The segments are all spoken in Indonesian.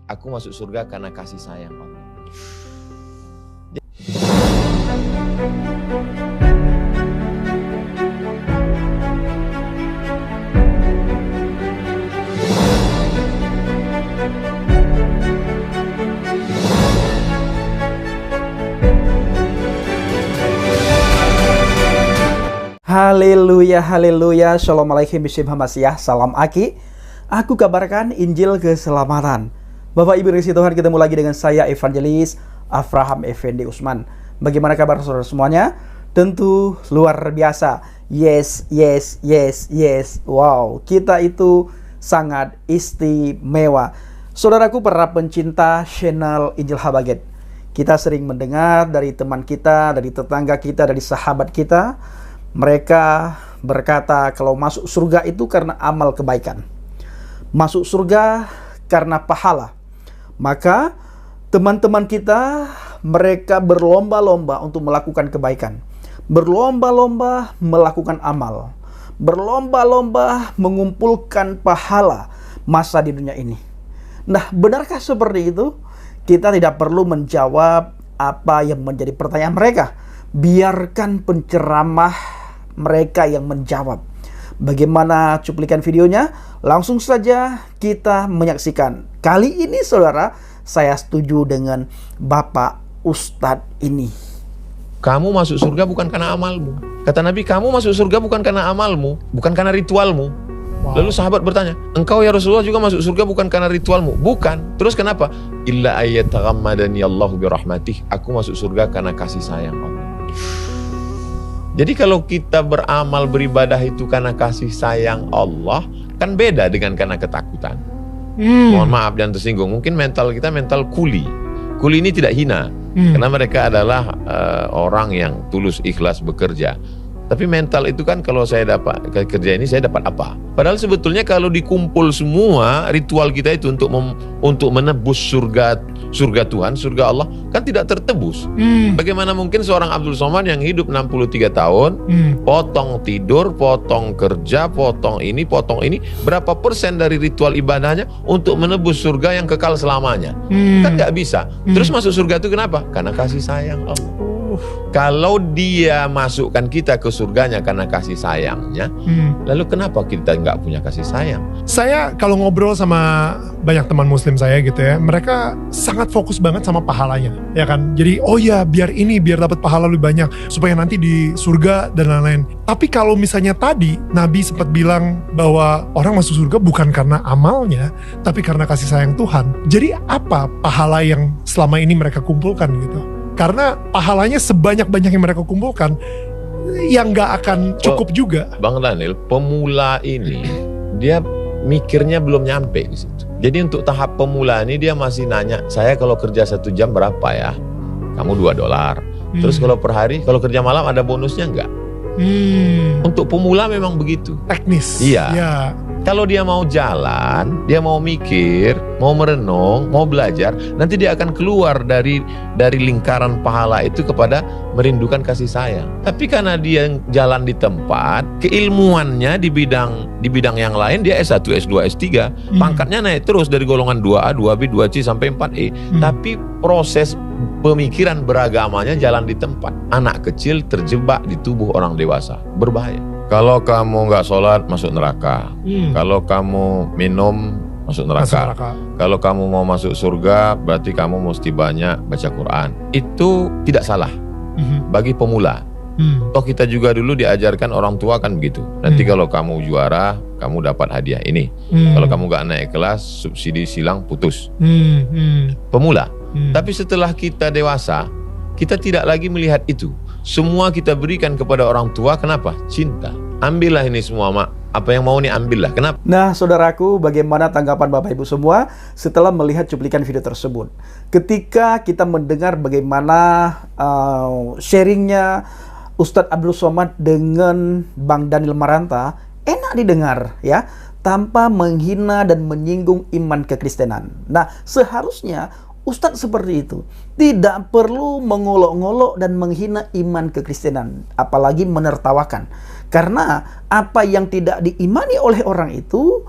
Aku masuk surga karena kasih sayang Allah. Haleluya, haleluya, shalom alaikum bismillahirrahmanirrahim, salam Aki. Aku kabarkan Injil keselamatan. Bapak Ibu kasih Tuhan, ketemu lagi dengan saya Evangelis Avraham Effendi Usman. Bagaimana kabar saudara semuanya? Tentu luar biasa. Yes. Wow, kita itu sangat istimewa. Saudaraku para pencinta channel Injil Habaget, kita sering mendengar dari teman kita, dari tetangga kita, dari sahabat kita. Mereka berkata kalau masuk surga itu karena amal kebaikan. Masuk surga karena pahala. Maka teman-teman kita, mereka berlomba-lomba untuk melakukan kebaikan. Berlomba-lomba melakukan amal. Berlomba-lomba mengumpulkan pahala masa di dunia ini. Nah, benarkah seperti itu? Kita tidak perlu menjawab apa yang menjadi pertanyaan mereka. Biarkan penceramah mereka yang menjawab. Bagaimana cuplikan videonya? Langsung saja kita menyaksikan. Kali ini saudara, saya setuju dengan Bapak Ustadz ini. Kamu masuk surga bukan karena amalmu. Kata Nabi, kamu masuk surga bukan karena amalmu, bukan karena ritualmu. Wow. Lalu sahabat bertanya, engkau ya Rasulullah juga masuk surga bukan karena ritualmu? Bukan. Terus kenapa? Illa ayyataghammadani Allahu birahmatih. Aku masuk surga karena kasih sayang Allah. Jadi kalau kita beramal beribadah itu karena kasih sayang Allah, kan beda dengan karena ketakutan. Mohon maaf jangan tersinggung. Mungkin mental kita mental kuli. Kuli ini tidak hina, karena mereka adalah orang yang tulus ikhlas bekerja. Tapi mental itu kan kalau saya dapat kerja ini saya dapat apa? Padahal sebetulnya kalau dikumpul semua ritual kita itu untuk menebus surga Tuhan, surga Allah kan tidak tertebus. Bagaimana mungkin seorang Abdul Somad yang hidup 63 tahun, potong tidur, potong kerja, potong ini, berapa persen dari ritual ibadahnya untuk menebus surga yang kekal selamanya? Kan nggak bisa. Terus masuk surga itu kenapa? Karena kasih sayang Allah. Kalau dia masukkan kita ke surganya karena kasih sayangnya, lalu kenapa kita nggak punya kasih sayang? Saya kalau ngobrol sama banyak teman muslim saya gitu ya, mereka sangat fokus banget sama pahalanya, ya kan? Jadi oh ya biar dapat pahala lebih banyak supaya nanti di surga dan lain-lain. Tapi kalau misalnya tadi Nabi sempat bilang bahwa orang masuk surga bukan karena amalnya, tapi karena kasih sayang Tuhan. Jadi apa pahala yang selama ini mereka kumpulkan gitu? Karena pahalanya sebanyak-banyak yang mereka kumpulkan, yang gak akan cukup juga. Bang Daniel, pemula ini dia mikirnya belum nyampe di situ. Jadi untuk tahap pemula ini dia masih nanya, saya kalau kerja 1 jam berapa ya? Kamu $2. Terus kalau per hari, kalau kerja malam ada bonusnya enggak? Untuk pemula memang begitu. Teknis. Iya. Ya. Kalau dia mau jalan, dia mau mikir, mau merenung, mau belajar, nanti dia akan keluar dari lingkaran pahala itu kepada merindukan kasih sayang. Tapi karena dia jalan di tempat, keilmuannya di bidang yang lain, dia S1, S2, S3, pangkatnya naik terus dari golongan 2A, 2B, 2C sampai 4E. Tapi proses pemikiran beragamanya jalan di tempat. Anak kecil terjebak di tubuh orang dewasa, berbahaya. Kalau kamu nggak sholat masuk neraka. Kalau kamu minum masuk neraka. Kalau kamu mau masuk surga berarti kamu mesti banyak baca Quran. Itu tidak salah bagi pemula. Toh kita juga dulu diajarkan orang tua kan begitu. Nanti kalau kamu juara kamu dapat hadiah ini. Kalau kamu nggak naik kelas subsidi silang putus. Pemula. Tapi setelah kita dewasa, kita tidak lagi melihat itu. Semua kita berikan kepada orang tua, kenapa? Cinta. Ambillah ini semua, Mak. Apa yang mau nih ambillah. Kenapa? Nah, saudaraku, bagaimana tanggapan Bapak Ibu semua setelah melihat cuplikan video tersebut? Ketika kita mendengar bagaimana sharingnya Ustadz Abdul Somad dengan Bang Daniel Maranta, enak didengar ya, tanpa menghina dan menyinggung iman kekristenan. Nah, seharusnya Ustadz seperti itu tidak perlu mengolok-ngolok dan menghina iman kekristenan, apalagi menertawakan. Karena apa yang tidak diimani oleh orang itu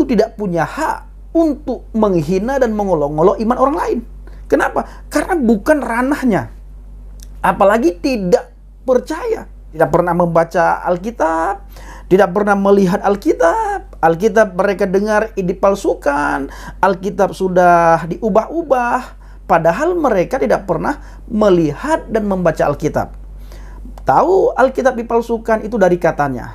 tidak punya hak untuk menghina dan mengolok-olok iman orang lain. Kenapa? Karena bukan ranahnya. Apalagi tidak percaya, tidak pernah membaca Alkitab, tidak pernah melihat Alkitab. Alkitab mereka dengar dipalsukan, Alkitab sudah diubah-ubah, padahal mereka tidak pernah melihat dan membaca Alkitab. Tahu Alkitab dipalsukan itu dari katanya.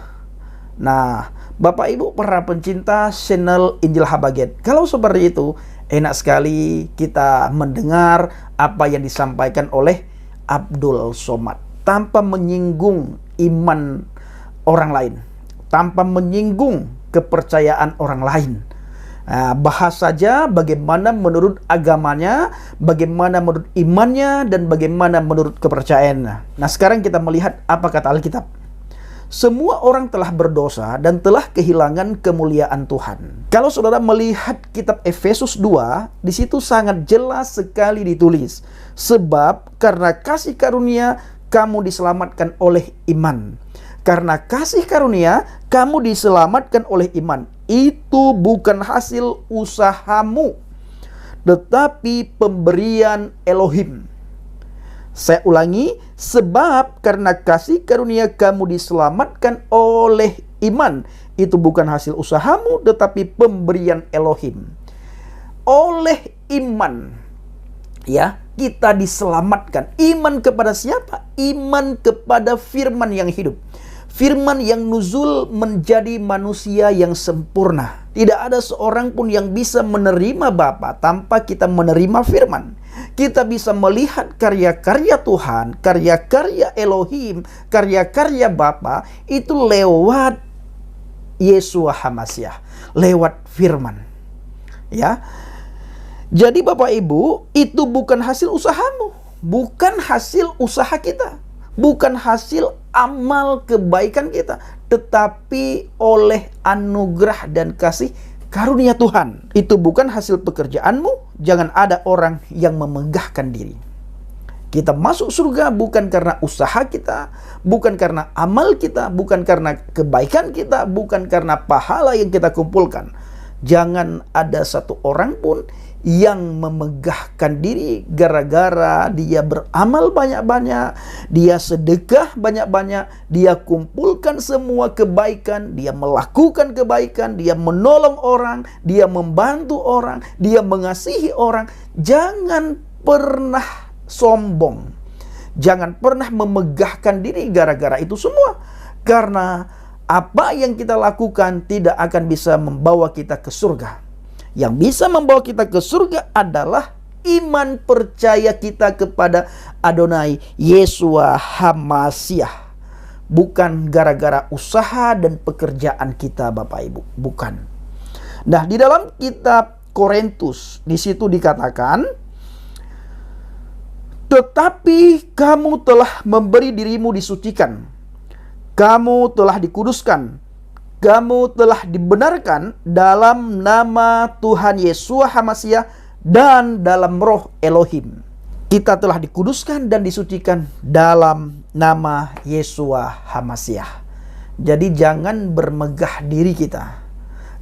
Nah, Bapak Ibu para pencinta channel Injil Habaget, kalau seperti itu enak sekali kita mendengar apa yang disampaikan oleh Abdul Somad tanpa menyinggung iman orang lain, tanpa menyinggung kepercayaan orang lain. Nah, bahas saja bagaimana menurut agamanya, bagaimana menurut imannya, dan bagaimana menurut kepercayaannya. Nah, sekarang kita melihat apa kata Alkitab. Semua orang telah berdosa dan telah kehilangan kemuliaan Tuhan. Kalau saudara melihat kitab Efesus 2, di situ sangat jelas sekali ditulis, sebab karena kasih karunia kamu diselamatkan oleh iman. Karena kasih karunia kamu diselamatkan oleh iman. Itu bukan hasil usahamu, tetapi pemberian Elohim. Saya ulangi, sebab karena kasih karunia kamu diselamatkan oleh iman. Itu bukan hasil usahamu, tetapi pemberian Elohim. Oleh iman, ya, kita diselamatkan. Iman kepada siapa? Iman kepada firman yang hidup. Firman yang nuzul menjadi manusia yang sempurna. Tidak ada seorang pun yang bisa menerima Bapa tanpa kita menerima firman. Kita bisa melihat karya-karya Tuhan, karya-karya Elohim, karya-karya Bapa itu lewat Yeshua HaMashiach, lewat firman. Ya. Jadi Bapak Ibu, itu bukan hasil usahamu, bukan hasil usaha kita, bukan hasil amal kebaikan kita, tetapi oleh anugerah dan kasih karunia Tuhan. Itu bukan hasil pekerjaanmu. Jangan ada orang yang memegahkan diri. Kita masuk surga bukan karena usaha kita, bukan karena amal kita, bukan karena kebaikan kita, bukan karena pahala yang kita kumpulkan. Jangan ada satu orang pun yang memegahkan diri gara-gara dia beramal banyak-banyak, dia sedekah banyak-banyak, dia kumpulkan semua kebaikan, dia melakukan kebaikan, dia menolong orang, dia membantu orang, dia mengasihi orang. Jangan pernah sombong, jangan pernah memegahkan diri gara-gara itu semua, karena apa yang kita lakukan tidak akan bisa membawa kita ke surga. Yang bisa membawa kita ke surga adalah iman percaya kita kepada Adonai Yeshua HaMashiach. Bukan gara-gara usaha dan pekerjaan kita Bapak Ibu, bukan. Nah, di dalam kitab Korintus di situ dikatakan, tetapi kamu telah memberi dirimu disucikan, kamu telah dikuduskan, kamu telah dibenarkan dalam nama Tuhan Yeshua HaMashiach dan dalam roh Elohim. Kita telah dikuduskan dan disucikan dalam nama Yeshua HaMashiach. Jadi jangan bermegah diri kita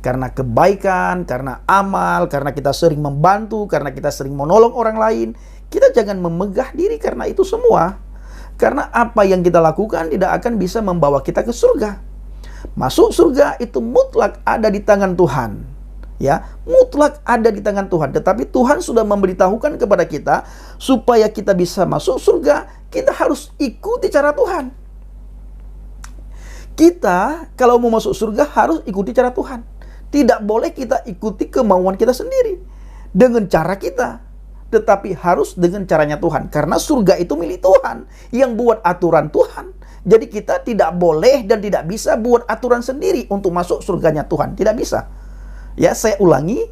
karena kebaikan, karena amal, karena kita sering membantu, karena kita sering menolong orang lain. Kita jangan memegah diri karena itu semua. Karena apa yang kita lakukan tidak akan bisa membawa kita ke surga. Masuk surga itu mutlak ada di tangan Tuhan. Ya, mutlak ada di tangan Tuhan. Tetapi Tuhan sudah memberitahukan kepada kita supaya kita bisa masuk surga, kita harus ikuti cara Tuhan. Kita kalau mau masuk surga harus ikuti cara Tuhan. Tidak boleh kita ikuti kemauan kita sendiri dengan cara kita, tetapi harus dengan caranya Tuhan. Karena surga itu milik Tuhan, yang buat aturan Tuhan. Jadi kita tidak boleh dan tidak bisa buat aturan sendiri untuk masuk surganya Tuhan. Tidak bisa. Ya, saya ulangi.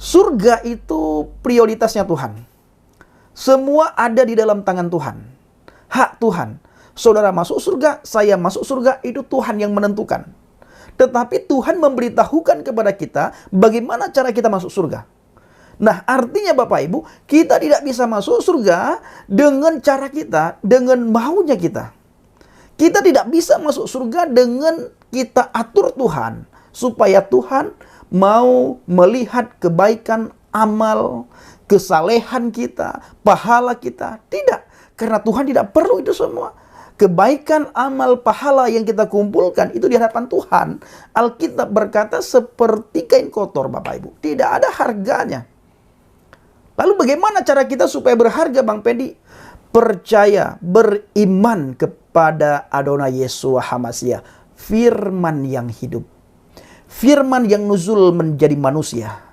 Surga itu prioritasnya Tuhan. Semua ada di dalam tangan Tuhan. Hak Tuhan. Saudara masuk surga, saya masuk surga, itu Tuhan yang menentukan. Tetapi Tuhan memberitahukan kepada kita bagaimana cara kita masuk surga. Nah, artinya Bapak Ibu, kita tidak bisa masuk surga dengan cara kita, dengan maunya kita. Kita tidak bisa masuk surga dengan kita atur Tuhan supaya Tuhan mau melihat kebaikan amal, kesalehan kita, pahala kita. Tidak, karena Tuhan tidak perlu itu semua. Kebaikan amal pahala yang kita kumpulkan itu di hadapan Tuhan, Alkitab berkata seperti kain kotor, Bapak Ibu. Tidak ada harganya. Lalu bagaimana cara kita supaya berharga, Bang Pendi? Percaya, beriman kepada Adonai Yeshua HaMashiach, firman yang hidup. Firman yang nuzul menjadi manusia.